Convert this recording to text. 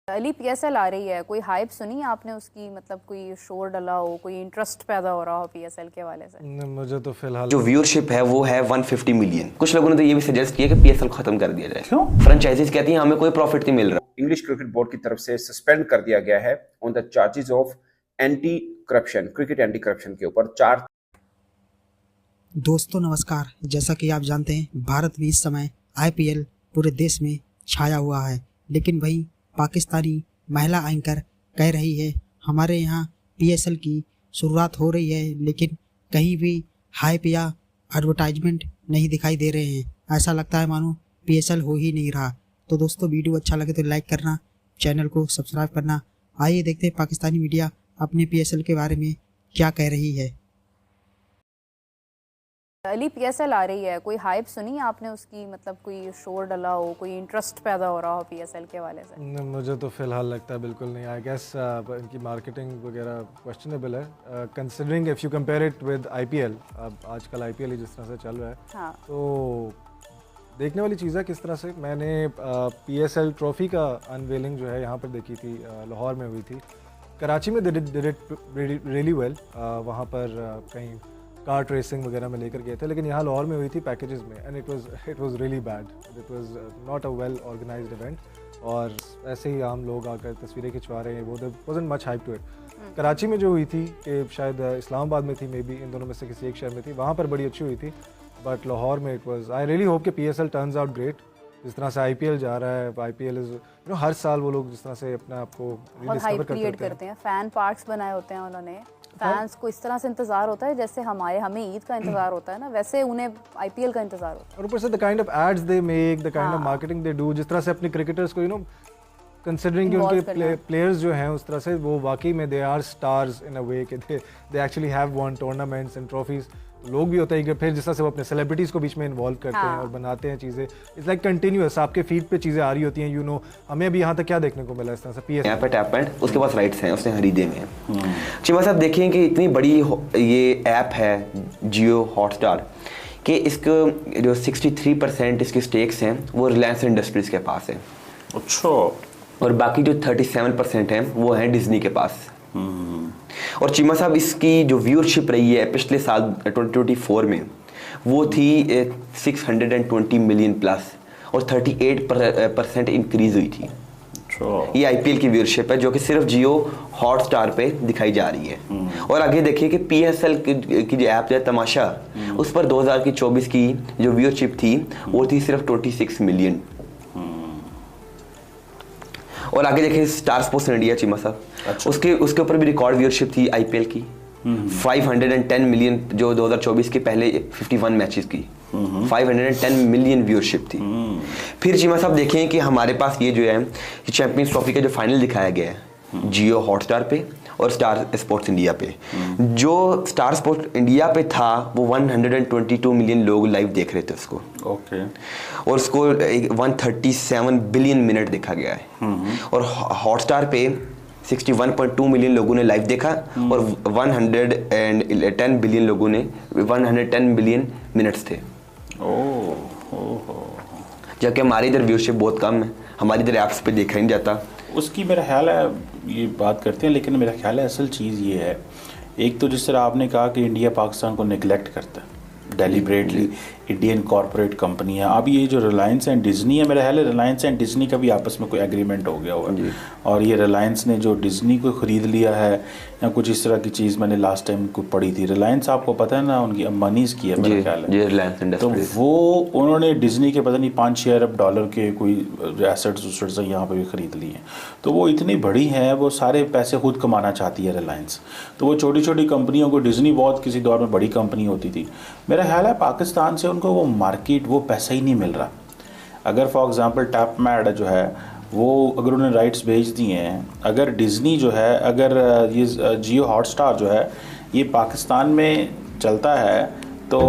Ali PSL आ रही है, कोई हाइप सुनी आपने उसकी? मतलब कोई शोर डला हो, कोई इंटरेस्ट पैदा हो रहा हो पीएसएल के वाले से? मुझे तो फिलहाल जो व्यूअरशिप है वो है 150 मिलियन। कुछ लोगों ने तो ये भी सजेस्ट किया कि पीएसएल खत्म कर दिया जाए। क्यों? फ्रेंचाइजीज कहती हैं हमें कोई प्रॉफिट नहीं मिल रहा। इंग्लिश क्रिकेट बोर्ड की तरफ से सस्पेंड कर दिया गया है on the charges of anti corruption, cricket anti corruption के ऊपर 4। दोस्तों नमस्कार। जैसा कि आप जानते हैं भारत में इस समय आईपीएल पूरे देश में छाया हुआ है, लेकिन वही पाकिस्तानी महिला एंकर कह रही है हमारे यहाँ पीएसएल की शुरुआत हो रही है, लेकिन कहीं भी हाइप या एडवर्टाइजमेंट नहीं दिखाई दे रहे हैं। ऐसा लगता है मानो पीएसएल हो ही नहीं रहा। तो दोस्तों वीडियो अच्छा लगे तो लाइक करना, चैनल को सब्सक्राइब करना। आइए देखते हैं पाकिस्तानी मीडिया अपने पीएसएल के बारे में क्या कह रही है। अली पीएसएल आ रही है, कोई हाइप सुनी आपने उसकी? मतलब कोई शोर डला हो, कोई इंटरेस्ट पैदा हो रहा हो पीएसएल के वाले से? मुझे तो फिलहाल लगता है बिल्कुल नहीं। आई गेस इनकी मार्केटिंग वगैरह क्वेश्चनएबल है, considering if you compare it with IPL. अब आजकल आईपीएल ही जिस तरह से चल रहा है, हाँ। तो देखने वाली चीज़ है किस तरह से। मैंने पीएसएल ट्रॉफ़ी का अनवेलिंग जो है यहाँ पर देखी थी, लाहौर में हुई थी। कराची में डिड इट रियली वेल, वहाँ पर कहीं कार्ट रेसिंग वगैरह में लेकर गए थे, लेकिन यहाँ लाहौर में हुई थी पैकेजेस में, and it was really bad. It was not a well organized event, और ऐसे ही आम लोग आकर तस्वीरें खिंचवा रहे हैं, वो wasn't much hype to it. Karachi में जो हुई थी, कि शायद इस्लामाबाद में थी, मे बी इन दोनों में से किसी एक शहर में थी, वहाँ पर बड़ी अच्छी हुई थी। बट लाहौर में it was, I really hope कि पीएसएल टर्न्स आउट ग्रेट। जिस तरह से आईपीएल जा रहा है, आईपीएल इज हर साल वो लोग जिस तरह से अपने आप को हाइप क्रिएट करते हैं, फैन पार्क्स बनाए होते हैं उन्होंने। फैंस को इस तरह से इंतजार होता है जैसे हमें ईद का इंतजार होता है ना, वैसे उन्हें आईपीएल का इंतजार होता है। और ऊपर से the kind of ads they make, the kind of marketing they do, जिस तरह से अपने क्रिकेटर्स को कंसिडरिंग कि उनके प्लेयर्स जो हैं उस तरह से वो वाकई में दे आर स्टार्स इन अ वे कि they actually have one tournaments and trophies. लोग भी होता है कि फिर जिस तरह से वो अपने सेलिब्रिटीज़ को बीच में इन्वॉल्व करते हैं और बनाते हैं चीज़ें। इट्स लाइक कंटिन्यूअस, आपके फीड पे चीज़ें आ रही होती हैं। हमें अभी यहाँ तक क्या देखने को मिला इस तरह से पीएस यहाँ पे टैप एंड उसके पास राइट्स हैं, उसने खरीदे में हैं। चिमा साहब देखिए कि इतनी बड़ी ये ऐप है जियो हॉटस्टार, कि इसको जो 63% इसके स्टेक्स हैं वो रिलायंस इंडस्ट्रीज़ के पास है। अच्छा। और बाकी जो 37% हैं वो हैं डिज्नी के पास। और चीमा साहब इसकी जो व्यूअरशिप रही है पिछले साल 2024 में वो थी 620 मिलियन प्लस, और 38% इंक्रीज हुई थी। ये आईपीएल की व्यूअरशिप है जो कि सिर्फ जियो हॉटस्टार पे दिखाई जा रही है। और आगे देखिए कि पीएसएल की जो ऐप है तमाशा, उस पर 2024 की जो व्यूअरशिप थी वो थी सिर्फ 26 मिलियन। और आगे देखिए स्टार स्पोर्ट्स इंडिया चीमा साहब, अच्छा। उसके ऊपर भी रिकॉर्ड व्यूअरशिप थी आईपीएल की, 510 मिलियन, जो 2024 के पहले 51 मैचेस की 510 मिलियन व्यूअरशिप थी। फिर चीमा साहब देखें कि हमारे पास ये जो है चैंपियंस ट्रॉफी का जो फाइनल दिखाया गया है जियो हॉटस्टार पे और स्टार स्पोर्ट्स इंडिया पे। जो स्टार स्पोर्ट्स इंडिया पे था वो 122 मिलियन लोग लाइव देख रहे थे उसको, ओके। और उसको 137 बिलियन मिनट देखा गया है। और हॉटस्टार पे 61.2 मिलियन लोगों ने लाइव देखा, और 110 बिलियन लोगों ने 110 बिलियन मिनट्स थे। जबकि हमारी इधर व्यूअरशिप बहुत कम है, हमारी इधर ऐप्स पे देखा नहीं जाता। उसकी मेरा ख्याल है, ये बात करते हैं, लेकिन मेरा ख्याल है असल चीज़ ये है, एक तो जिस तरह आपने कहा कि इंडिया पाकिस्तान को निगलेक्ट करता है डेलिबरेटली, इंडियन कॉर्पोरेट कंपनी है। अब ये जो रिलायंस एंड डिज्नी है, मेरा ख्याल है रिलायंस एंड डिज्नी का भी आपस में कोई एग्रीमेंट हो गया हुआ, और ये रिलायंस ने जो डिज्नी को ख़रीद लिया है या कुछ इस तरह की चीज़ मैंने लास्ट टाइम को पढ़ी थी। रिलायंस आपको पता है ना, उनकी अंबानीज़ की है मेरा ख्याल है, तो वो उन्होंने डिज्नी के पता नहीं 5-6 अरब डॉलर के कोई एसेट्स यहाँ पर भी ख़रीद लिए हैं। तो वो इतनी बड़ी हैं, वो सारे पैसे खुद कमाना चाहती है रिलायंस। तो वो छोटी छोटी कंपनियों को, डिज्नी बहुत किसी दौर में बड़ी कंपनी होती थी, मेरा ख्याल है पाकिस्तान से उनको वो मार्केट, वो पैसा ही नहीं मिल रहा। अगर फॉर एग्जांपल टैप मैड जो है वो, अगर उन्हें राइट्स भेज दिए हैं, अगर डिज्नी जो है, अगर ये जियो हॉटस्टार जो है ये पाकिस्तान में चलता है, तो